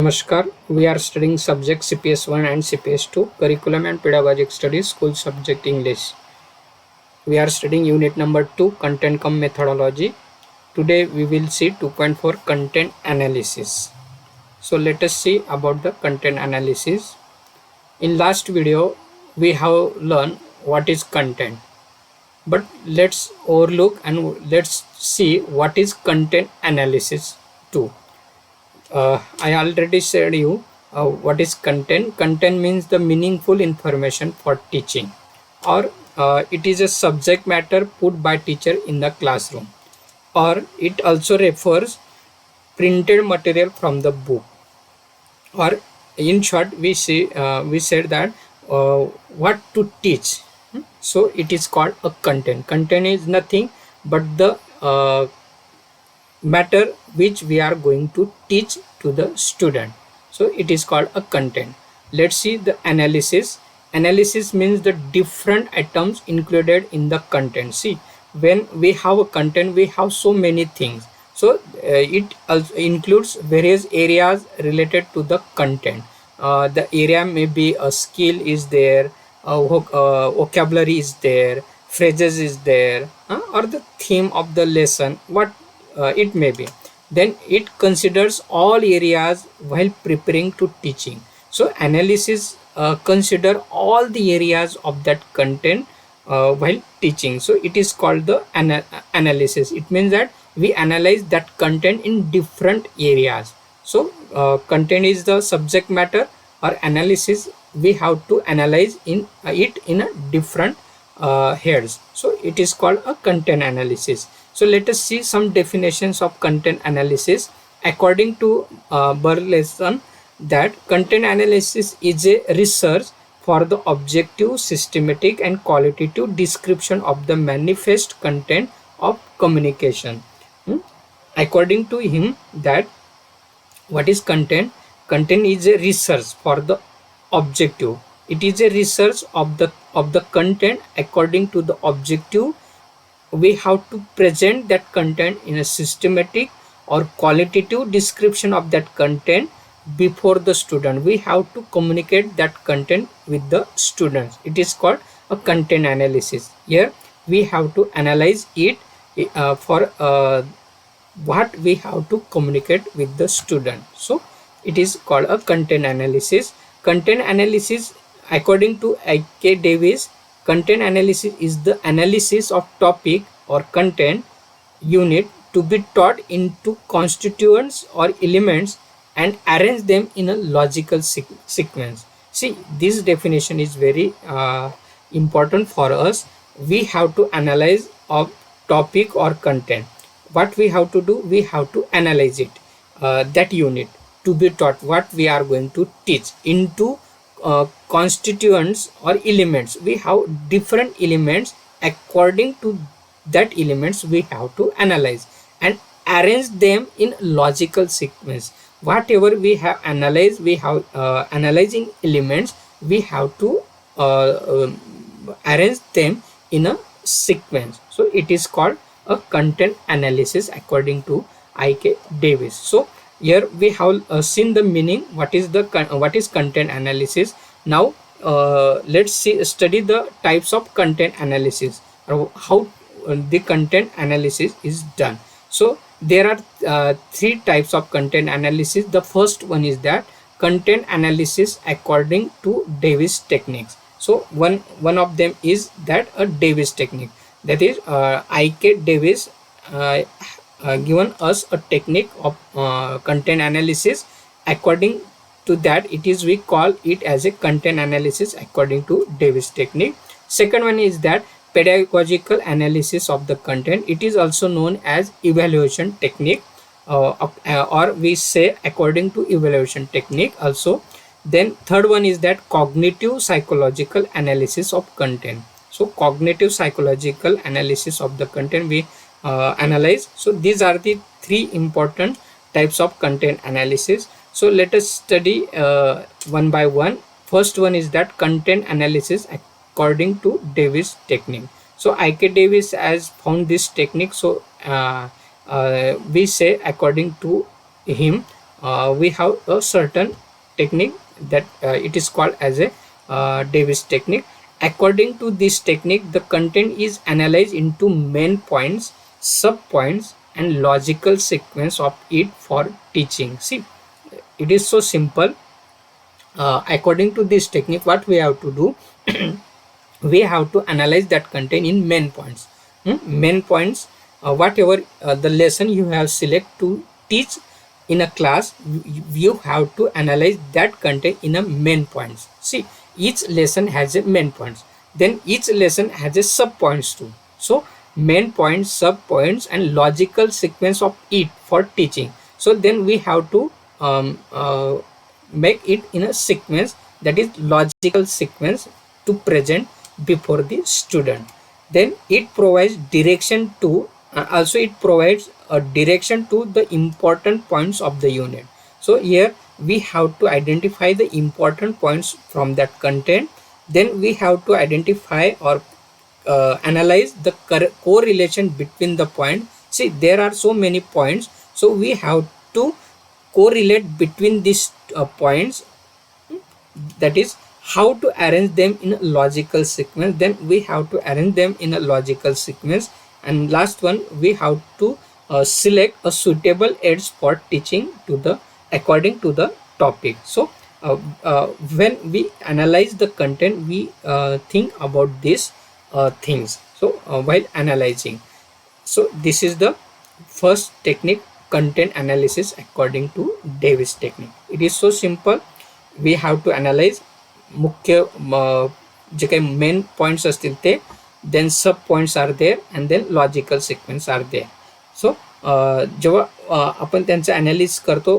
Namaskar. We are studying subject CPS 1 and CPS 2, Curriculum and Pedagogic Studies, School Subject English. We are studying unit number 2, Content cum Methodology. Today we will see 2.4 Content Analysis. So let us see about the content analysis. In last video, we have learned what is content. But let's overlook and let's see what is content analysis too. I already said you what is content. Content means the meaningful information for teaching, or it is a subject matter put by teacher in the classroom, or it also refers printed material from the book, or in short we said that what to teach. So it is called a content. Content is nothing but the matter which we are going to teach to the student. So it is called a content. Let's see the analysis. Analysis means the different items included in the content. See, when we have a content, we have so many things. So it also includes various areas related to the content. The area may be a skill is there, vocabulary is there, phrases is there, or the theme of the lesson, what it may be. Then it considers all areas while preparing to teaching. So analysis consider all the areas of that content while teaching. So it is called the analysis. It means that we analyze that content in different areas. So content is the subject matter, or analysis we have to analyze in it in a different heads. So it is called a content analysis. So let us see some definitions of content analysis. According to Burleson, that content analysis is a research for the objective, systematic and qualitative description of the manifest content of communication. According to him, that what is content? Content is a research for the objective. It is a research of the content. According to the objective, we have to present that content in a systematic or qualitative description of that content before the student. We have to communicate that content with the students. It is called a content analysis. Here we have to analyze it for what we have to communicate with the student. So it is called a content analysis. Content analysis, according to I.K. Davis, content analysis is the analysis of topic or content unit to be taught into constituents or elements and arrange them in a logical sequence. See, this definition is very important for us. We have to analyze a topic or content. What we have to do? We have to analyze it, that unit to be taught, what we are going to teach, into constituents or elements. We have different elements. According to that elements, we have to analyze and arrange them in logical sequence. Whatever we have analyzed, we have analyzing elements, we have to arrange them in a sequence. So it is called a content analysis according to I.K. Davis. So here we have seen the meaning, what is content analysis. Now let's study the types of content analysis, or how the content analysis is done. So there are three types of content analysis. The first one is that content analysis according to Davis techniques. So one of them is that a Davis technique, that is I.K. Davis given us a technique of content analysis. According to that, it is, we call it as a content analysis according to Davis technique. Second one is that pedagogical analysis of the content. It is also known as evaluation technique, or we say according to evaluation technique also. Then third one is that cognitive psychological analysis of content. So cognitive psychological analysis of the content we analyze. So these are the three important types of content analysis. So let us study one by one. First one is that content analysis according to Davis technique. So I.K. Davis has found this technique. So we say according to him, we have a certain technique that it is called as a Davis technique. According to this technique, the content is analyzed into main points, sub points, and logical sequence of it for teaching. See, it is so simple. According to this technique, what we have to do, we have to analyze that content in main points. Main points, whatever the lesson you have select to teach in a class, you have to analyze that content in a main points. See, each lesson has a main points, then each lesson has a sub points too. So main points, sub points, and logical sequence of it for teaching. So then we have to make it in a sequence, that is logical sequence, to present before the student. Then it provides direction to also it provides a direction to the important points of the unit. So here we have to identify the important points from that content. Then we have to identify or analyze the correlation between the point. See, there are so many points, so we have to correlate between these points, that is how to arrange them in a logical sequence. Then we have to arrange them in a logical sequence, and last one, we have to select a suitable aids for teaching to the according to the topic. So when we analyze the content, we think about these things, so while analyzing. So this is the first technique, content analysis according to Davis technique. It is so simple. We have to analyze मुख्य जे काही main points असतील ते, then sub points are there, and then logical sequence are there. So जेव्हा आपण त्यांचं ॲनालिस करतो,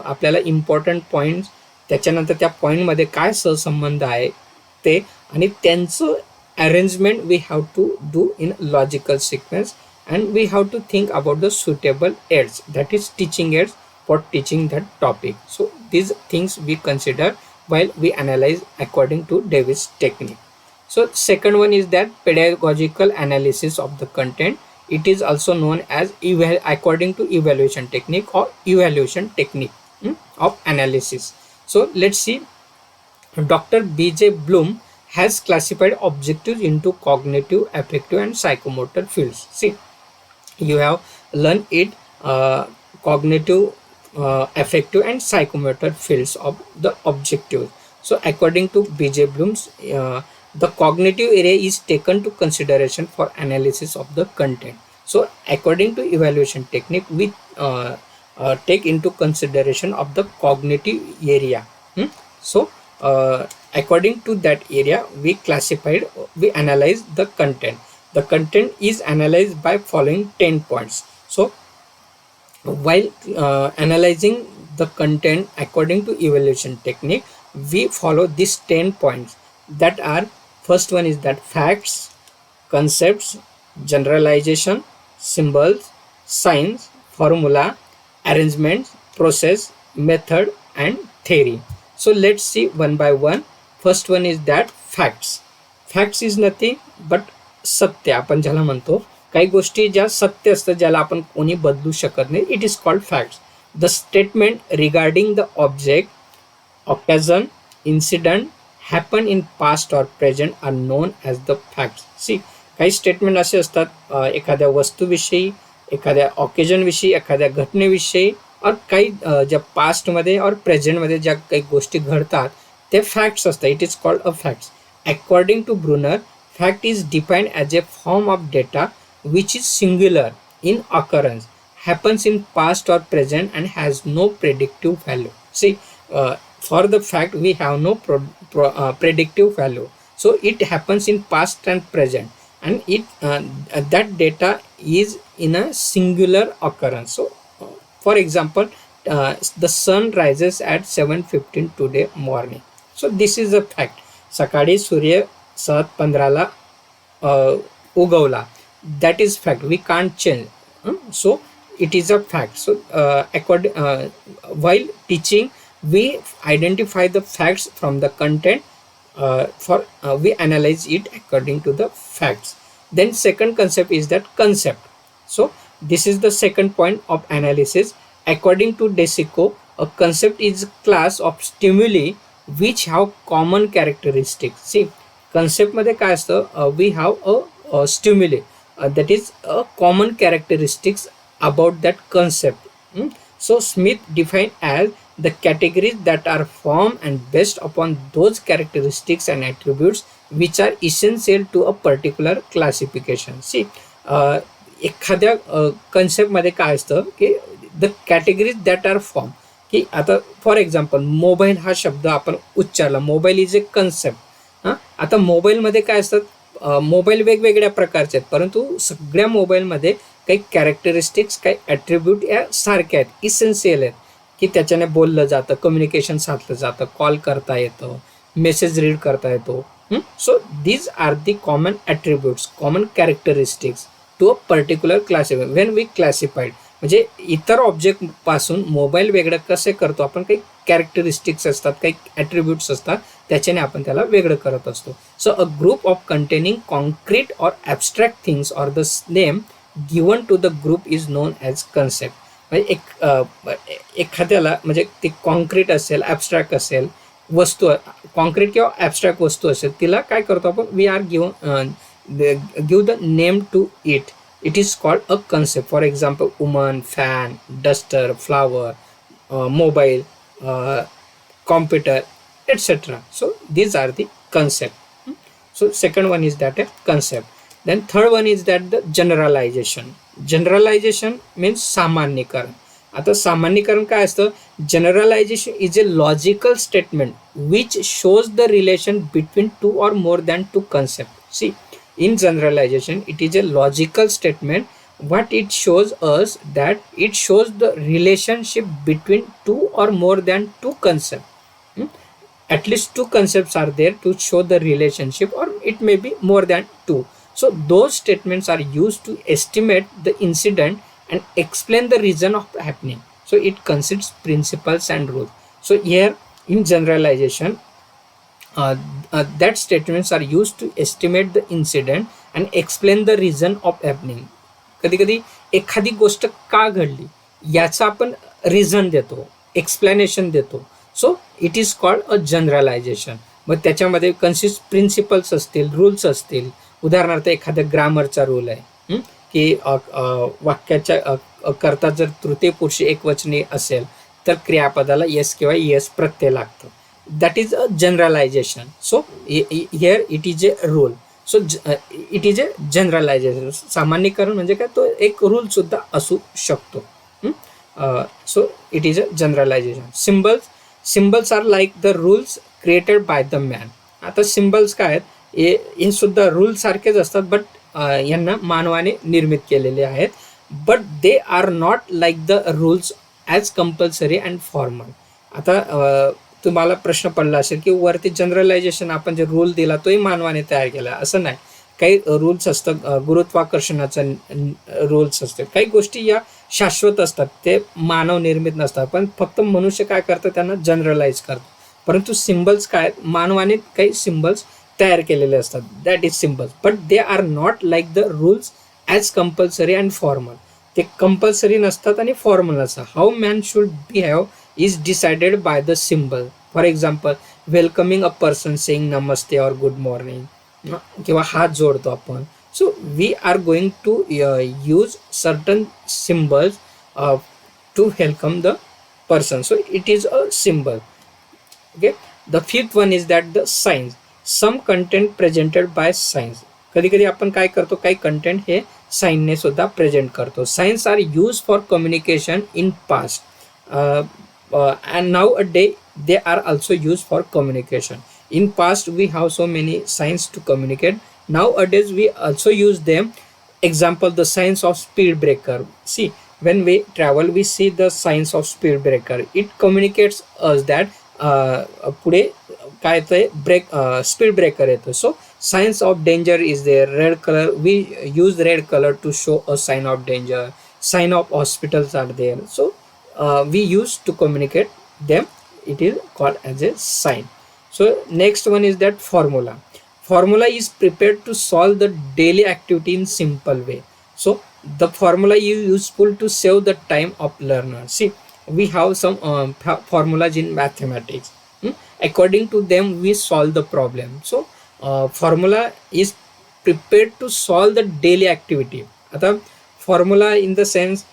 आपल्याला important points, त्याच्यानंतर त्या पॉईंटमध्ये काय सहसंबंध आहे ते, आणि त्यांचं arrangement we have to do in logical sequence, and we have to think about the suitable aids, that is teaching aids for teaching that topic. So these things we consider while we analyze according to Davis technique. So second one is that pedagogical analysis of the content. It is also known as according to evaluation technique or evaluation technique of analysis. So let's see. Dr. B.J. Bloom has classified objectives into cognitive, affective, and psychomotor fields. See, you have learned it, cognitive, affective, and psychomotor fields of the objective. So according to B.J. Bloom's, the cognitive area is taken to consideration for analysis of the content. So according to evaluation technique, we take into consideration of the cognitive area. So according to that area, we analyze the content. The content is analyzed by following 10 points. So while analyzing the content according to evaluation technique, we follow these 10 points, that are, first one is that facts, concepts, generalization, symbols, signs, formula, arrangements, process, method, and theory. So let's see one by one. First one is that facts. Facts is nothing but सत्य, आपण ज्याला म्हणतो, काही गोष्टी ज्या सत्य असतात, ज्याला आपण कोणी बदलू शकत नाही, it is called facts. The statement regarding the object, occasion, incident, happen in past or present are known as the facts. See, काही स्टेटमेंट असे असतात एखाद्या वस्तूविषयी, एखाद्या ऑकेजनविषयी, एखाद्या घटनेविषयी, और काही ज्या पास्टमध्ये और प्रेझेंटमध्ये ज्या काही गोष्टी घडतात ते फॅक्ट्स असतात. It is called a facts. According to Bruner, fact is defined as a form of data which is singular in occurrence, happens in past or present, and has no predictive value. See, for the fact we have no predictive value, so it happens in past and present, and that data is in a singular occurrence. So for example, the sun rises at 7:15 today morning. So this is a fact. सकाळी सूर्य 7:15 उगवला. That is fact. We can't change. So it is a fact. So while teaching, we identify the facts from the content. We analyze it according to the facts. Then second concept is that concept. So this is the second point of analysis. According to Desico, a concept is a class of stimuli which have common characteristics. See, concept मध्ये काय असतं, we have a stimuli that is a common characteristics about that concept. So Smith defined as the categories that are formed and based upon those characteristics and attributes which are essential to a particular classification. See, एखाद्या कन्सेप्टमध्ये काय असतं की the categories that are form, की आता for example mobile हा शब्द आपण उच्चारला, मोबाईल इज ए कन्सेप्ट. आता मोबाईलमध्ये काय असतात, मोबाईल वेगवेगळ्या प्रकारचे आहेत, परंतु सगळ्या मोबाईलमध्ये काही कॅरेक्टरिस्टिक्स, काही ॲट्रिब्यूट या सारख्या आहेत, इसेन्शियल आहेत, की त्याच्याने बोललं जातं, कम्युनिकेशन साधलं जातं, कॉल करता येतं, मेसेज रीड करता येतो. So these are the common attributes, common characteristics to a particular classify when we classified. म्हणजे इतर ऑब्जेक्टपासून मोबाईल वेगळं कसे करतो आपण, काही कॅरेक्टरिस्टिक्स असतात, काही ॲट्रिब्यूट्स असतात, त्याच्याने आपण त्याला वेगळं करत असतो. So a group of containing concrete or abstract things or the name given to the group is known as concept. म्हणजे एखाद्याला म्हणजे ते कॉन्क्रीट असेल, ॲबस्ट्रॅक्ट असेल, वस्तू कॉन्क्रीट किंवा ॲबस्ट्रॅक्ट वस्तू असेल, तिला काय करतो आपण, we are give the name to it. It is called a concept. For example, woman, fan, duster, flower, mobile, computer, etc. So these are the concept. So second one is that a concept. Then third one is that the generalization. Generalization means सामान्यीकरण. आता सामान्यीकरण काय असतं, generalization is a logical statement which shows the relation between two or more than two concept. See, in generalization it is a logical statement. What it shows us, that it shows the relationship between two or more than two concepts. At least two concepts are there to show the relationship, or it may be more than two. So those statements are used to estimate the incident and explain the reason of happening. So it considers principles and rules. So here in generalization, that statements are used to estimate the incident and explain the reason of happening. कधी कधी एखादी गोष्ट का घडली याचा आपण reason देतो, explanation देतो. So it is called a generalization. मग त्याच्यामध्ये कन्सिस्ट प्रिन्सिपल्स असतील, रूल्स असतील. उदाहरणार्थ एखाद्या ग्रामरचा रूल आहे की वाक्याच्या करता जर तृतीय पुरुषी एकवचनी असेल तर क्रियापदाला येस किंवा येस प्रत्यय लागतं. That is a generalization. So here it is a rule. So it is a generalization. सामान्यीकरण म्हणजे काय, तो एक रूल सुद्धा असू शकतो. So it is a generalization. Symbols are like the rules created by the man. आता सिम्बल्स काय आहेत, हे सुद्धा रूल सारखेच असतात, बट यांना मानवाने निर्मित केलेले आहेत. But they are not like the rules as compulsory and formal. आता तुम्हाला प्रश्न पडला असेल की वरती जनरलायझेशन आपण जे रूल दिला तोही मानवाने तयार केला, असं नाही. काही रूल्स असतात, गुरुत्वाकर्षणाचा रूल्स असतात, काही गोष्टी या शाश्वत असतात, ते मानव निर्मित नसतात, पण फक्त मनुष्य काय करतं, त्यांना जनरलाइज करतो. परंतु सिम्बल्स काय, मानवाने काही सिम्बल्स तयार केलेले असतात, that is symbols. But they are not like the rules as compulsory and formal. ते कंपल्सरी नसतात आणि फॉर्मल नसतात. How man should behave is decided by the symbol. For example, welcoming a person, saying namaste or good morning, किंवा हात जोडतो आपण. So we are going to use certain symbols to welcome the person. So it is a symbol. Okay. The fifth one is that the signs. Some content presented by signs. कधी कधी आपण काय करतो, काही कंटेंट हे साईनने सुद्धा present करतो. Signs are use for communication in past. And nowadays they are also used for communication. In past we have so many signs to communicate. Nowadays we also use them. Example, the signs of speed breaker. See, when we travel we see the signs of speed breaker. It communicates us that पुढे काय ते brake speed breaker येतो. सो signs of danger is there. Red color, we use red color to show a sign of danger. Sign of hospitals are there. So we use to communicate them. It is called as a sign. So next one is that formula. Formula is prepared to solve the daily activity in simple way. So the formula is useful to save the time of learner. See, we have some formulas in mathematics. According to them we solve the problem. So formula is prepared to solve the daily activity. आता formula in the sense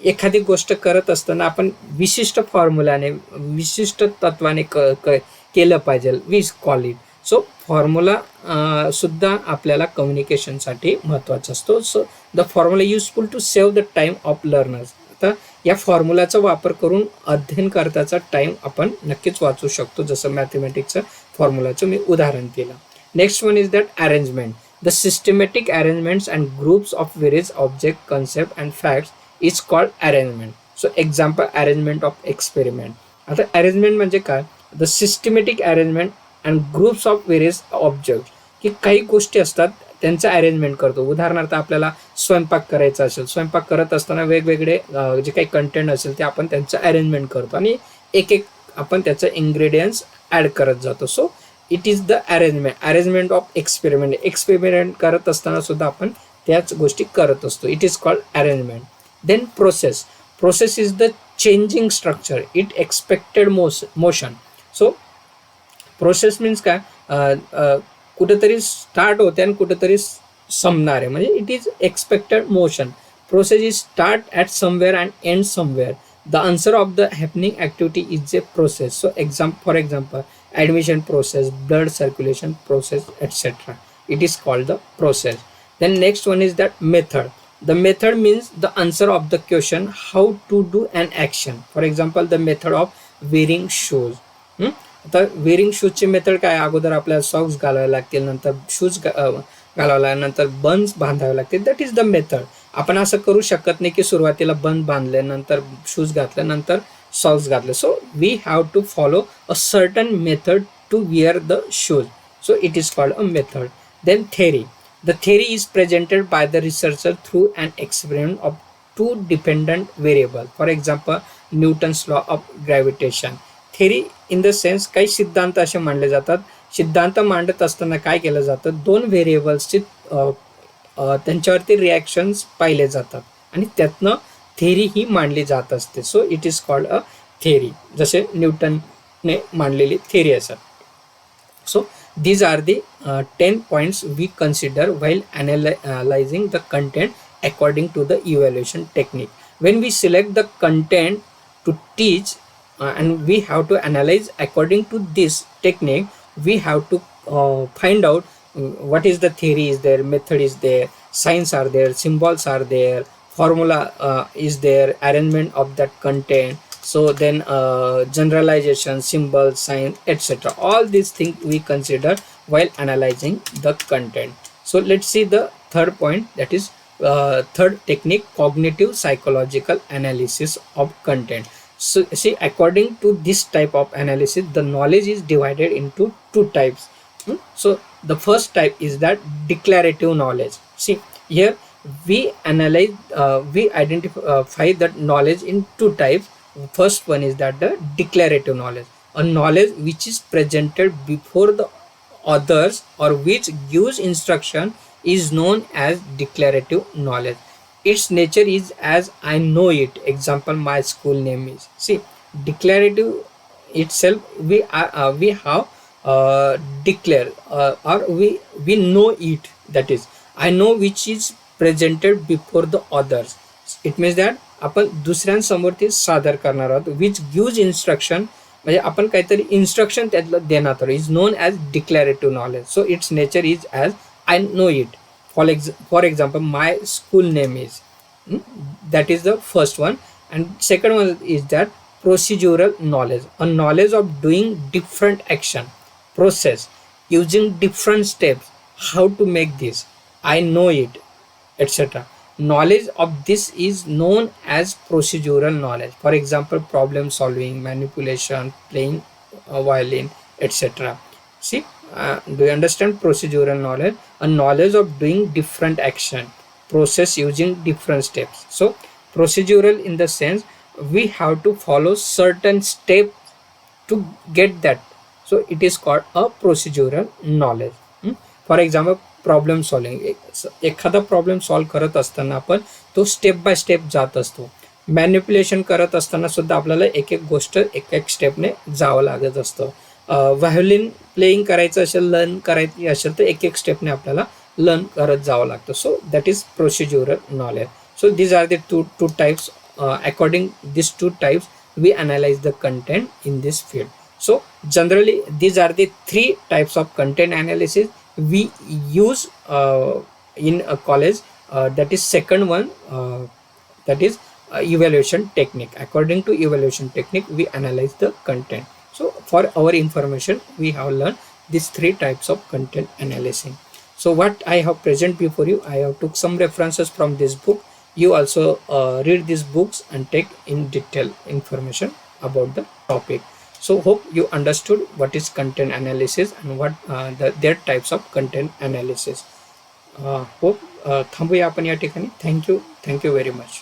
एखादी गोष्ट करत असताना आपण विशिष्ट फॉर्म्युलाने विशिष्ट तत्वाने केलं पाहिजे, we call it. So formula सुद्धा आपल्याला कम्युनिकेशनसाठी महत्त्वाचा असतो. So the formula useful to save the time of learners. आता या फॉर्म्युलाचा वापर करून अध्ययनकर्त्याचा टाईम आपण नक्कीच वाचू शकतो, जसं मॅथमॅटिक्सचं फॉर्म्युलाचं मी उदाहरण केलं. Next one is that arrangement. The systematic arrangements and groups of various object, concept and facts is called arrangement. So example, arrangement of experiment. आता arrangement म्हणजे काय? The systematic arrangement and groups of various objects, की काही गोष्टी असतात त्यांचं arrangement करतो. उदाहरणार्थ आपल्याला स्वयंपाक करायचा असेल, स्वयंपाक करत असताना वेगवेगळे जे काही कंटेंट असेल ते आपण त्यांचं अरेंजमेंट करतो आणि एक एक आपण त्याचं इन्ग्रेडियंट्स ॲड करत जातो. So it is the arrangement of experiment. Experiment करत असताना सुद्धा आपण त्याच गोष्टी करत असतो. It is called arrangement. Then process. Process is the changing structure, it expected motion. So process means काय, कुठेतरी स्टार्ट होते आणि कुठेतरी संपणार आहे, म्हणजे it is expected motion. Process is start at somewhere and end somewhere. The answer of the happening activity is a process. So for example, admission process, blood circulation process, etc. It is called the process. Then next one is that method. The method means the answer of the question, how to do an action. For example, the method of wearing shoes. आता wearing शूजची method काय, अगोदर आपल्याला socks घालावे लागतील, नंतर shoes घालावं लागेल, नंतर बन्स बांधावे लागतील. That is the method. आपण असं करू शकत नाही की सुरुवातीला बंद बांधले, नंतर शूज घातले, नंतर सॉक्स घातले. So we have to follow a certain method to wear the shoes. So it is called a method. Then theory. The theory is presented by the researcher through an experiment of two dependent variable. For example, Newton's law of gravitation. Theory in the sense काही सिद्धांत असे मांडले जातात. सिद्धांत मांडत असताना काय केलं जातं, दोन व्हेरिएबल्सची त्यांच्यावरती रिॲक्शन्स पाहिले जातात आणि त्यातनं थेरी ही मांडली जात असते. सो it is called a theory, जसे न्यूटनने मांडलेली थेरी असतात. सो these are the 10 points we consider while analyzing the content according to the evaluation technique. When we select the content to teach and we have to analyze according to this technique, we have to find out what is the theory is there, method is there, signs are there, symbols are there, formula is there, arrangement of that content. So then generalization, symbols, sign, etc. All these things we consider while analyzing the content. So let's see the third point, that is third technique, cognitive psychological analysis of content. So see, according to this type of analysis, the knowledge is divided into two types. So the first type is that declarative knowledge. See here we analyze, we identify that knowledge in two types. First one is that the declarative knowledge, a knowledge which is presented before the others or which gives instruction is known as declarative knowledge. Its nature is as I know it. Example, my school name is. See, declarative itself we have declare or we know it. That is, I know which is presented before the others. It means that आपण दुसऱ्यांसमोर ते सादर करणार आहोत. विच gives instruction, म्हणजे आपण काहीतरी instruction त्यातलं देणार आहोत. Is known as declarative knowledge. So its nature is as I know it. For example, my school name is. That is the first one. And second one is that procedural knowledge, a knowledge of doing different action, process, using different steps, how to make this, I know it, etc. Knowledge of this is known as procedural knowledge. For example, problem solving, manipulation, playing violin, etc. See, do you understand procedural knowledge? A knowledge of doing different action, process using different steps. So procedural in the sense we have to follow certain steps to get that. So it is called a procedural knowledge. For example, problem solving. एखादा problem solve करत असताना आपण तो step by step जात असतो. Manipulation करत असताना सुद्धा आपल्याला एक एक गोष्ट एक एक स्टेपने जावं लागत असतं. व्हायोलिन प्लेइंग करायचं असेल, लर्न करायची असेल तर एक एक स्टेपने आपल्याला लर्न करत जावं लागतं. So that is procedural knowledge. So these are the two types. According these two types, we analyze the content in this field. So generally, these are the three types of content analysis we use in a college. That is second one. That is evaluation technique. According to evaluation technique, we analyze the content. So for our information, we have learned these three types of content analysis. So what I have present before you, I have took some references from this book. You also read these books and take in detail information about the topic. So hope you understood what is content analysis and what their types of content analysis. Hope थांबूया आपण या ठिकाणी. Thank you very much.